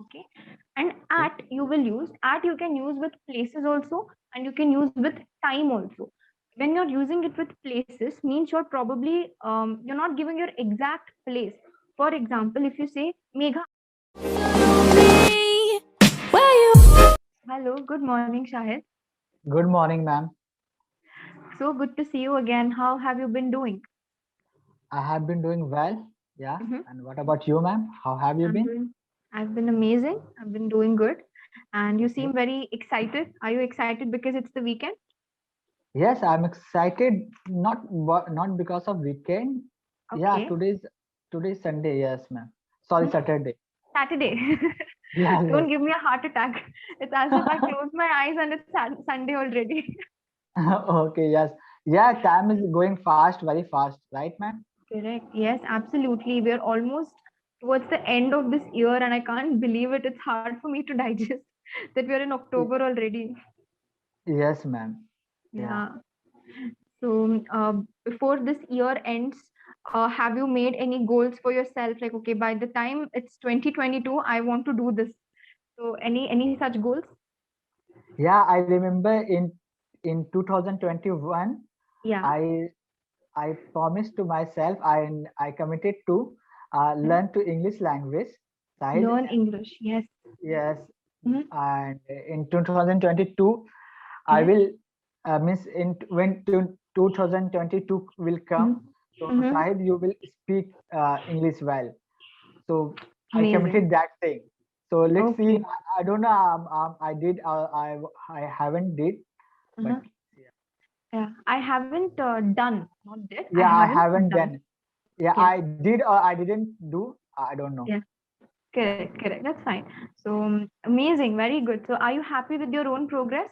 Okay. And Okay. at you will use, at you can use with places also, and you can use with time also. When you're using it with places, means you're probably you're not giving your exact place. For example, if you say Megha. Hello, good morning, Shahid. Good morning, ma'am. So good to see you again. How have you been doing? I have been doing well. Yeah. Mhm. And what about you, ma'am? How have you I'm been? doing. I've been amazing. I've been doing good, and you seem Okay. very excited. Are you excited because it's the weekend? Yes, I'm excited. Not because of weekend. Yeah, Okay. today's Sunday. Yes, ma'am. Sorry, Saturday. Saturday. Yeah, Don't yes. give me a heart attack. It's as if I close my eyes and it's Sunday already. Okay. Yes. Yeah. Time is going fast, very fast, right, ma'am? Correct. Yes, absolutely. We're almost towards the end of this year, and I can't believe it. It's hard for me to digest that we're in Y- October already. Yes, ma'am. Yeah. Yeah. So, before this year ends, have you made any goals for yourself? Like, okay, by the time it's 2022, I want to do this. So, any such goals? Yeah. I remember in 2021, Yeah. I I promised to myself, I committed to Mhm. learn to English language side. Learn English. Yes. Yes, Mhm. and in 2022, I Yes. will means in when 2022 will come. Mhm. So Mhm. Sahid, you will speak English well. So I Amazing. committed that thing. So let's see. Okay. I don't know. I did. I haven't did, but Uh-huh. Yeah. I haven't done, not did. I yeah, I haven't haven't done. done. Yeah, Yes. I did or I didn't do. I don't know. Yeah. Yeah. Correct. Correct. That's fine. So amazing. Very good. So are you happy with your own progress?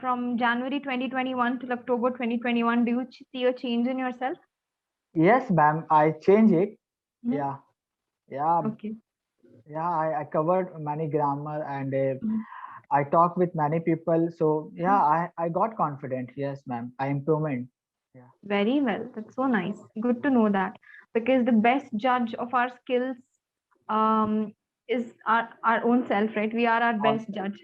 From January 2021 till October 2021, do you see a change in yourself? Yes, ma'am. I change it. Mhm. Yeah, yeah, Okay. yeah. I covered many grammar and Mhm. I talked with many people. So yeah, Mhm. I got confident. Yes, ma'am. I improvement. Yeah. Very well. That's so nice. Good to know that, because the best judge of our skills um, is our own self, right? We are our On. best judge.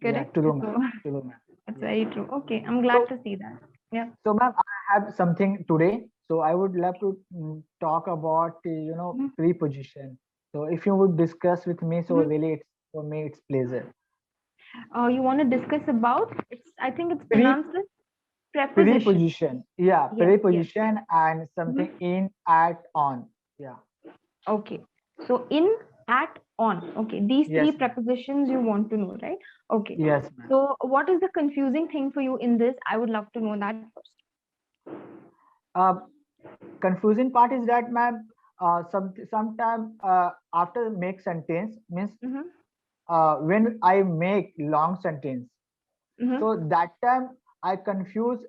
Yeah, Correct. true, ma'am. So True, ma'am. that's Yes. very true. Okay, I'm glad So to see that. Yeah. so ma'am, I have something today. So I would love to talk about Mhm. preposition. So if you would discuss with me, so Mhm. really it's for me it's pleasure. You want to discuss about? It's. I think it's Pre pronounced as preposition. Preposition. Yeah, Yes. Yes. Yes. preposition and Mhm. something in, at, on. Yeah. Okay. So in, at, on. Okay. These three Yes, ma'am. prepositions you want to know, right? Okay. Yes, ma'am. So what is the confusing thing for you in this? I would love to know that first. Uh, Confusing part is that, ma'am, sometime after make sentence means Mm-hmm. when I make long sentence, Mm-hmm. so that time I confuse.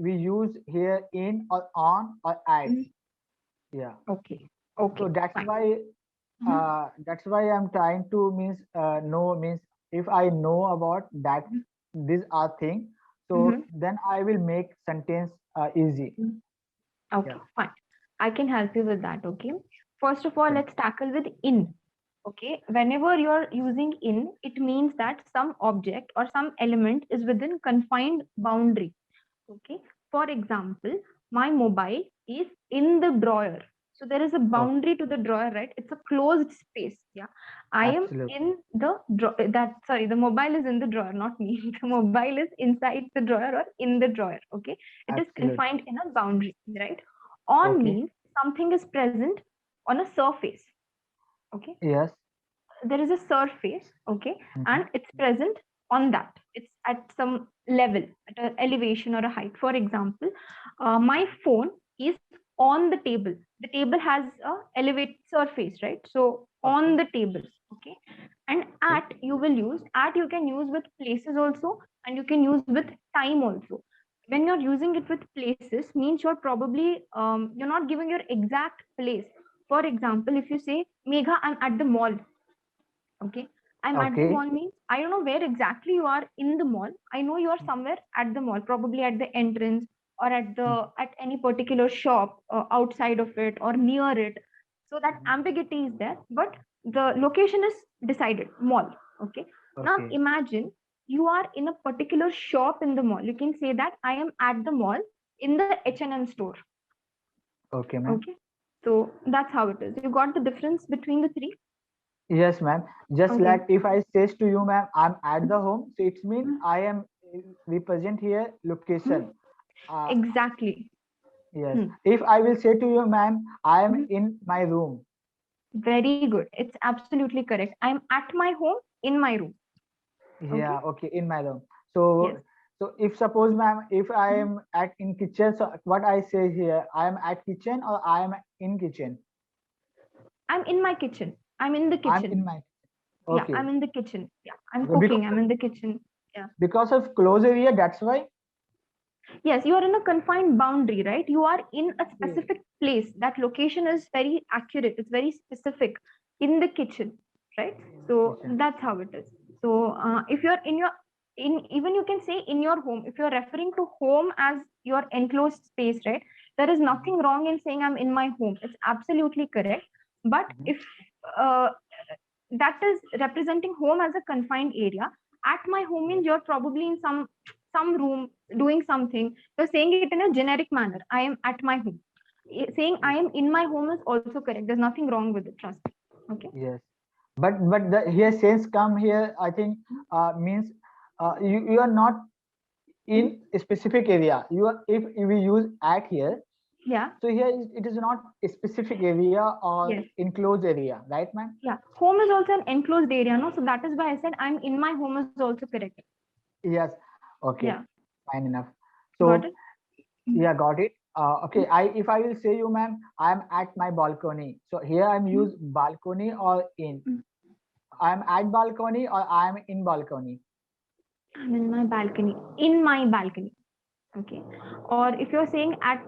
We use here in or on or at. Hmm. Yeah. Okay. So Okay. that's Fine. why Mm-hmm. I'm trying to means know means if I know about that these are thing, so Mm-hmm. then I will make sentence easy. Mm-hmm. Yeah. Okay. Fine. I can help you with that. Okay. First of all, Okay. let's tackle with in. Okay. Whenever you're using in, it means that some object or some element is within confined boundary. Okay. For example, my mobile is in the drawer. So there is a Oh, boundary to the drawer, right? It's a closed space. Yeah. I am absolutely. in the drawer. That, sorry, the mobile is in the drawer, not me. The mobile is inside the drawer or in the drawer. Okay. It is Absolutely. confined in a boundary, right? On Okay. means something is present on a surface. Okay. Yes. There is a surface, okay, Mhm. and it's present on that. It's at some level, at an elevation or a height. For example, my phone is on the table. The table has a elevate surface, right? So on Okay. the table. Okay. And Okay. at you will use, at you can use with places also, and you can use with time also. When you're using it with places, means you're probably you're not giving your exact place. For example, if you say Megha, I'm at the mall. Okay. I'm at the Okay. mall means I don't know where exactly you are in the mall. I know you are somewhere at the mall, probably at the entrance or Mhm. at any particular shop outside of it or near it. So that Mhm. ambiguity is there. But the location is decided, mall. Okay. Now Okay. imagine you are in a particular shop in the mall. You can say that I am at the mall in the H&M store. Okay, ma'am. Okay. So that's how it is. You got the difference between the three? Yes, ma'am. Just Okay. like if I says to you, ma'am, I'm at the home, so it means Mm, I am represent here mm, location. Uh, exactly. yes. Mm, If I will say to you, ma'am, I am mm. in my room. Very good. It's absolutely correct. I'm at my home in my room. Okay. Yeah. Okay, in my room. Yes. So if suppose, ma'am, if I Mhm. am at in kitchen, so what I say here, I am at kitchen or I am in kitchen. I'm in my kitchen. I'm in the I'm kitchen. in my. Yeah, Okay. I'm in the kitchen. Yeah, I'm Okay, cooking. I'm in the kitchen. Yeah. because of close area, that's why. Yes, you are in a confined boundary, right? You are in a Okay. specific place. That location is very accurate. It's very specific in the kitchen, right? In the So kitchen. that's how it is. So if you're in your in even you can say in your home, if you're referring to home as your enclosed space, right? There is Mhm, nothing wrong in saying I'm in my home. It's absolutely correct. But mhm. if uh, that is representing home as a confined area, at my home Yes. means you're probably in some room doing something. You're saying it in a generic manner. I am at my home. Saying I am in my home is also correct. There's nothing wrong with it. Trust me. Okay. Yes. But the here sense come here, I think means you are not Mhm. in a specific area. You are if we use at here, Yeah. so here it is not a specific area or Yes. enclosed area, right, ma'am? Yeah. Home is also an enclosed area, no? So that is why I said I'm in my home is also correct. Yes. Okay. Yeah. Fine enough. Got So it? Mhm. yeah, got it. Okay. I if I will say you, ma'am, I'm at my balcony. So here I'm Mhm. use balcony or in. Mhm. I'm at balcony or I'm in balcony. I'm in my balcony. In my balcony. Okay. Or if you're saying at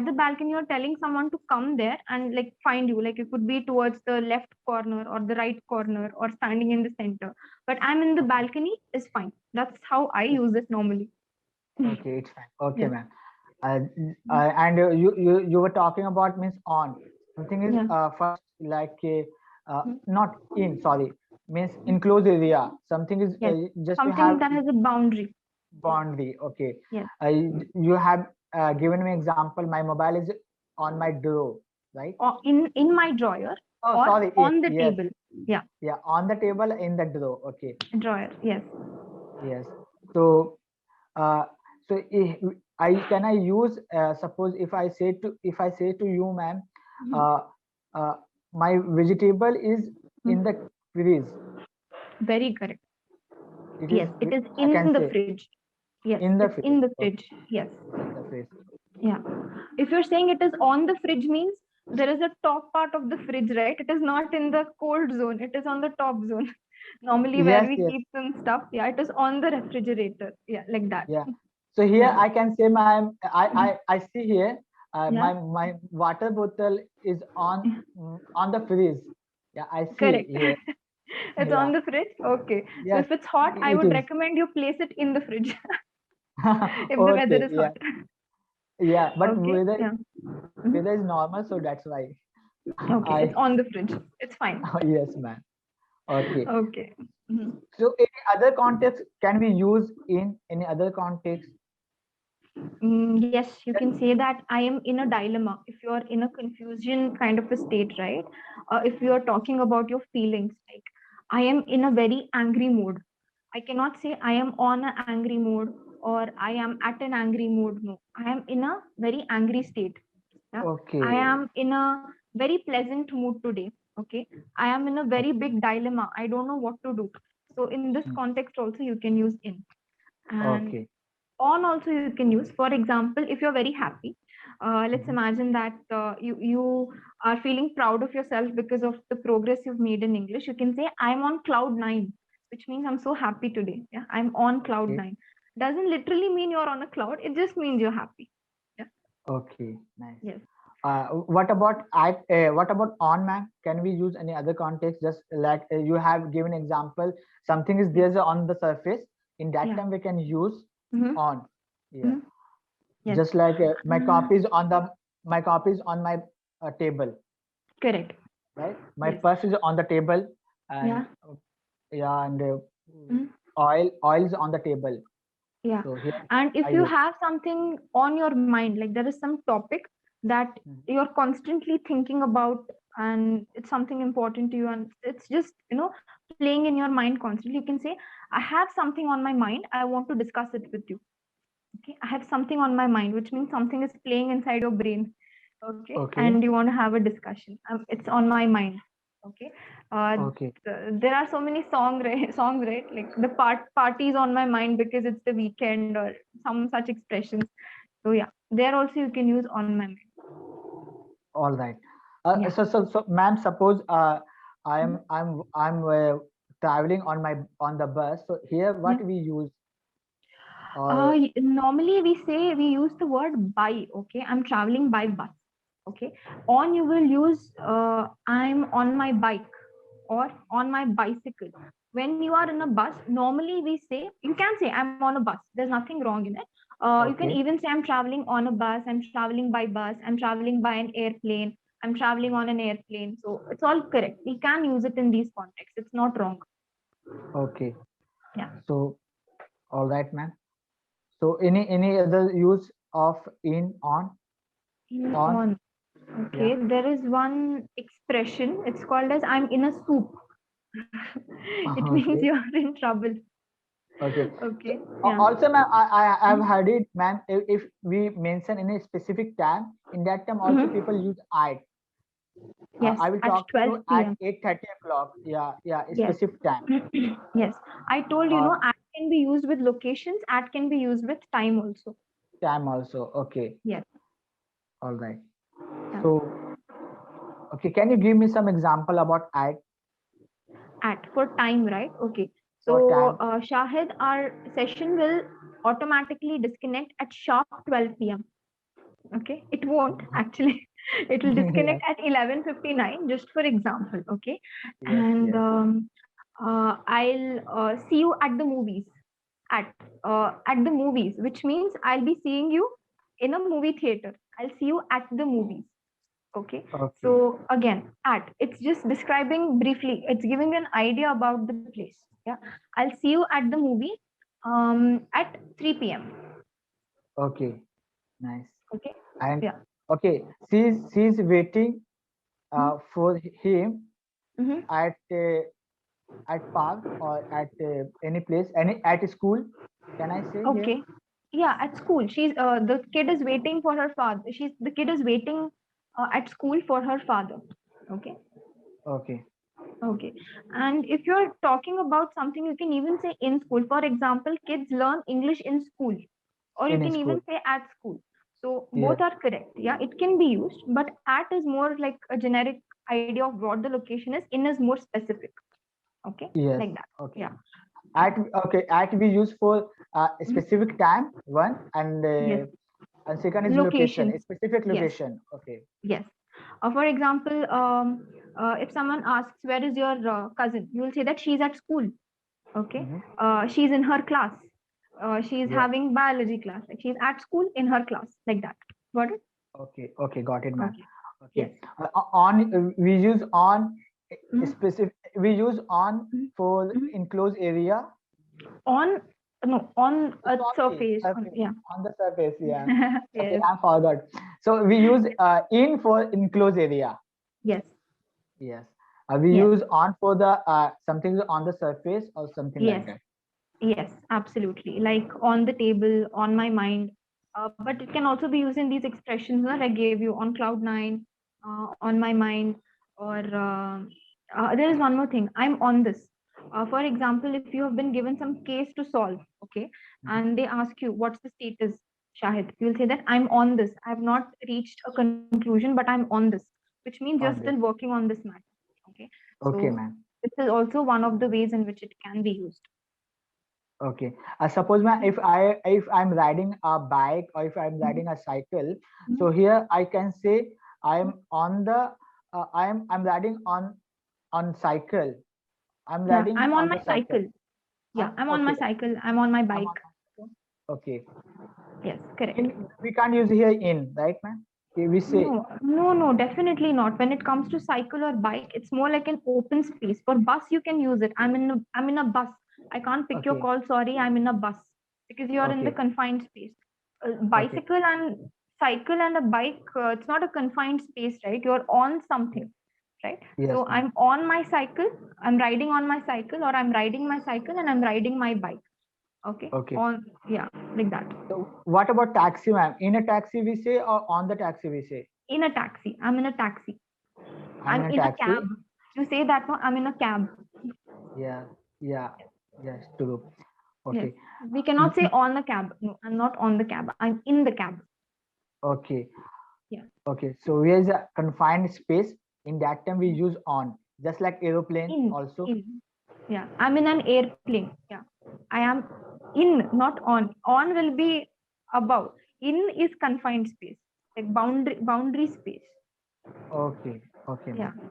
the balcony, you're telling someone to come there and like find you. Like it could be towards the left corner or the right corner or standing in the center. But I'm in the Okay. balcony is fine. That's how I use it normally. Okay, it's fine. Okay, Yeah. ma'am. Uh, and you were talking about means on something is Yeah. first like a, Mhm. not in, sorry, means enclosed area. Something is Yes. just you Something have that has a boundary. boundary. Okay, Yes. you have given me example. My mobile is on my drawer, right? Or in my drawer Oh, or sorry. on the Yes, table. Yeah. yeah, on the table in the drawer. Okay, Drawer. Yes. yes. So uh, so I can I use suppose if I say to you, ma'am, Mhm. uh, uh, my vegetable is in the Mhm. fridge. Very correct. It is Yes. It is I in can the say fridge. Yes. in the It's fridge. in the Okay, fridge. Yes. in the fridge. Yeah. If you're saying it is on the fridge means there is a top part of the fridge, right? It is not in the cold zone. It is on the top zone. Normally where Yes, we yes, keep some stuff. Yeah, it is on the refrigerator. Yeah, like that. yeah. So here Yeah. I can say I see here Yeah. my water bottle is on the fridge. Yeah, I see Correct. here. It's Yeah, on the fridge. Okay. So yes, if it's hot, I it would is. recommend you place it in the fridge if the weather Okay, is yeah, hot. yeah. But Okay. whether Yeah. Mhm. weather is normal, so that's why Okay. It's I on the fridge. It's fine. yes, man. Okay. Okay. Mhm. So any other context can we use in any other context? Yes, you can say that I am in a dilemma. If you're in a confusion kind of a state, right? If you're talking about your feelings, like I am in a very angry mood. I cannot say I am on an angry mood or I am at an angry mood. No, I am in a very angry state. Yeah? I Okay. am in a very pleasant mood today. Okay. I am in a very Okay. big dilemma. I don't know what to do. So in this Hmm. context also you can use in. And Okay. on also you can use, for example, if you're very happy, let's Mhm. imagine that you are feeling proud of yourself because of the progress you've made in English. You can say I'm on cloud 9, which means I'm so happy today. Yeah, I'm on cloud Okay. 9. Doesn't literally mean you're on a cloud, it just means you're happy. Yeah. Okay. Nice. Yes. What about what about on, ma'am? Can we use any other context? Just like you have given example, something is Yes. there on the surface. In that Yeah. time, we can use Mm-hmm. on. Yeah. Mm-hmm. Yes. Just like uh, my copy is on my table. Correct. right? My Yes. purse is on the table, and Yeah. yeah, and Mhm. oil is on the table. Yeah. So here And if I you use. have something on your mind, like there is some topic that Mhm. you're constantly thinking about, and it's something important to you, and it's just, playing in your mind constantly, you can say, I have something on my mind, I want to discuss it with you. Okay. I have something on my mind, which means something is playing inside your brain. Okay. Okay, And you want to have a discussion. It's on my mind. Okay. okay, There are so many songs, right? Like the parties on my mind because it's the weekend, or some such expressions. So yeah, there also you can use on my mind. all right. Yeah. So, ma'am, suppose Mhm. I'm traveling on on the bus. So here, Yeah. what we use, or Normally we use the word by. Okay, I'm traveling by bus. Okay, on you will use I'm on my bike or on my bicycle. When you are in a bus, normally we say, you can say I'm on a bus. There's nothing wrong in it. You can okay, even say I'm traveling on a bus. I'm traveling by bus. I'm traveling by an airplane. I'm traveling on an airplane. So it's all correct. We can use it in these contexts. It's not wrong. okay. Yeah. So all right, ma'am. So any other use of in on? On. Yeah. Okay, there is one expression. It's called as I'm in a soup. It means Okay, you're in trouble. okay. So Okay, yeah. also, ma'am, I have Mhm. heard it, ma'am. If we mention in a specific time, in that time also people Mhm. use I. Yes, I will at talk to you 12 at p.m. 8:30 o'clock. Yeah, yeah, a Yes. specific time. Yes. I told Uh, at can be used with locations, at can be used with time also. time also. Okay, Yes. all right. Yeah. So, okay, can you give me some example about At for time, right? Okay. for So, time? Shahid, our session will automatically disconnect at sharp 12 p.m. Okay, it won't actually. It will Yeah, disconnect at 11:59, just for example. Okay, yes, and yes. I'll see you at the movies. At the movies, which means I'll be seeing you in a movie theater. I'll see you at the movies. Okay, Okay, so again, it's just describing briefly. It's giving an idea about the place. Yeah, I'll see you at the movie at 3 p.m. okay, nice. Okay, And yeah. okay, she's waiting for him Mm-hmm. at park or at any place, any at school. Can I say here? Okay. Yeah, at school. The kid is waiting for her father. The kid is waiting at school for her father. Okay. Okay, Okay. And if you're talking about something, you can even say in school. For example, kids learn English in school, or you in can school. even say at school. So Yes, both are correct. Yeah, it can be used, but at is more like a generic idea of what the location is. In is more specific. Okay, yes. like that. Okay. Yeah. At okay, at we use for a Mhm. specific time one, Yes. and second is location, a Locations. specific Yes. location. Okay. Yes. For example, if someone asks, where is your cousin? You will say that she's at school. Okay. Hmm. She's in her class. She's Yeah. having biology class. Like she's at school in her class, like that. Got it? Okay. Okay. Got it, ma'am. Okay. Yes. Okay. On we use on a Mhm. specific. We use on Mhm. for Mhm. enclosed area. On, no, on a Surface, surface. surface, Yeah. on the surface. Yeah. Okay, Yes. I forgot. So we use in for enclosed area. Yes. Yes. We Yes. use on for the something on the surface or something like Yes. that. Yes. Absolutely. Like on the table, on my mind. But it can also be used in these expressions that I gave you on cloud nine, on my mind, or there is one more thing. I'm on this. For example, if you have been given some case to solve, okay, Mhm. and they ask you what's the status, Shahid, you'll say that I'm on this. I have not reached a conclusion, but I'm on this, which means you're On still this. working on this matter. Okay, Okay, so ma'am. this is also one of the ways in which it can be used. Okay. Suppose ma'am, if I'm riding a bike or if I'm Mhm. riding a cycle, Mhm. so here I can say I'm on the I'm riding on cycle. I'm Yeah, riding I'm on on my the cycle. cycle. Yeah, I'm on my Okay. cycle. I'm on my I'm on bike. my cycle. Okay. Yes, correct. In we can't use here in, right, ma'am? We say No, definitely not. When it comes to cycle or bike, it's more like an open space. For bus, you can use it. I'm in a bus. I can't pick your okay, call. Sorry, I'm in a bus because you're in the okay, confined space. okay. Bicycle and cycle and a bike, it's not a confined space, right? You're on something, right? Yes, So ma'am. I'm on my cycle. I'm riding on my cycle, or I'm riding my cycle and I'm riding my bike. Okay, Okay. on yeah, like that. So what about taxi, ma'am? In a taxi we say, or on the taxi we say? In a taxi, I'm in a taxi. I'm I'm in a in a taxi. cab. You say that no, I'm in a cab. Yeah, yeah, yes, true. Yes. Okay. We cannot say on the cab. No, I'm not on the cab. I'm in the cab. Okay. Yeah. Okay. So where is a confined space? In that time we use on, just like aeroplane In. also. In. Yeah. I'm in an airplane. Yeah. I am in, not on. On will be above. In is confined space. Like boundary space. Okay. Okay, Yeah. ma'am.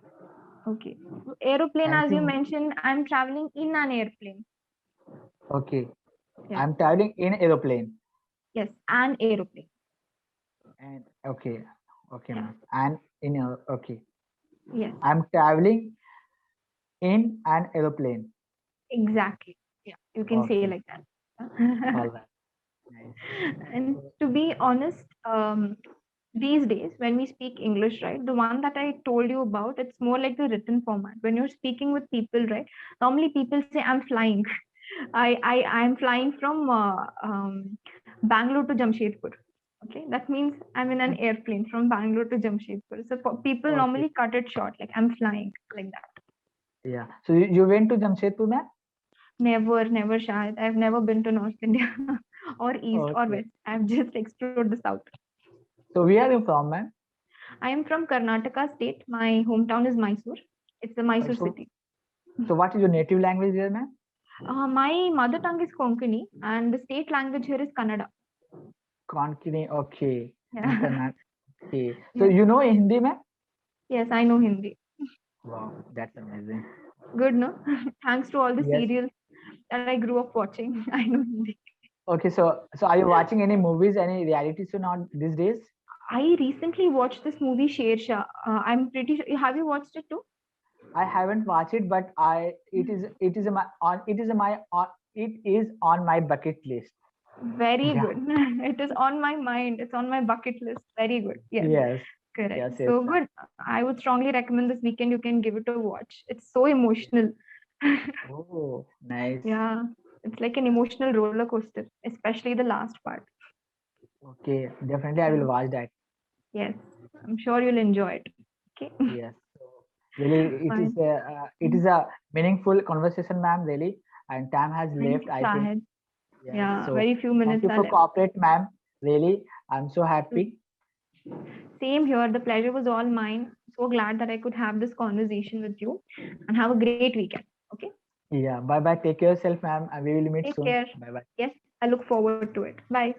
Okay. Aeroplane, Thank as you you. mentioned, I'm traveling in an airplane. Okay. Yeah. I'm traveling in aeroplane. Yes. An aeroplane. And okay. Okay, Yeah. ma'am. And in a, okay. Yes. I'm traveling in an aeroplane. Exactly. Yeah. You can say Okay. like that. All right. Nice. And So, to be honest, these days when we speak English, right, the one that I told you about, it's more like the written format. When you're speaking with people, right, normally people say, I'm flying. I'm flying from Bangalore to Jamshedpur. Okay, that means I'm in an airplane from Bangalore to Jamshedpur. So people okay. normally cut it short, like I'm flying, like that. Yeah. So you went to Jamshedpur, ma'am? Never, Shahid. I've never been to North India or East or Okay. West. I've just explored the South. So where are you from, ma'am? I am from Karnataka state. My hometown is Mysore. It's the Mysore So city. so what is your native language there, ma'am? My mother tongue is Konkani and the state language here is Kannada. Konkani. Okay. And Yeah. Karnataka. Okay. So Yes. you know Hindi, ma'am? Yes, I know Hindi. Wow, that's amazing. Good, no? Thanks to all the Yes. serials that I grew up watching. I know Hindi. Okay. So are you watching any movies, any reality show now these days? I recently watched this movie Sher Shah. I'm pretty sure. Have you watched it too? I haven't watched it, but I it is my on it is my on it is on my bucket list. Very Yeah. good. It is on my mind. It's on my bucket list. Very good. Yes. Yes. Correct. Yes. Yes, So ma'am. good. I would strongly recommend this weekend. You can give it a watch. It's so emotional. Oh, nice. Yeah. It's like an emotional roller coaster, especially the last part. Okay. Definitely, I Yeah. will watch that. Yes. I'm sure you'll enjoy it. Okay. Yes. So really, Fine. it is a meaningful conversation, ma'am. Really, and time has Thank left. you, I think. Shahid. Yes. Yeah. So Very few thank minutes you are for left. cooperate, ma'am. Really, I'm so happy. Same here. The pleasure was all mine. So glad that I could have this conversation with you and have a great weekend. Okay. Yeah. Bye bye. Take care yourself, ma'am. And we will meet Take soon. care. Bye bye. Yes. I look forward to it. Bye.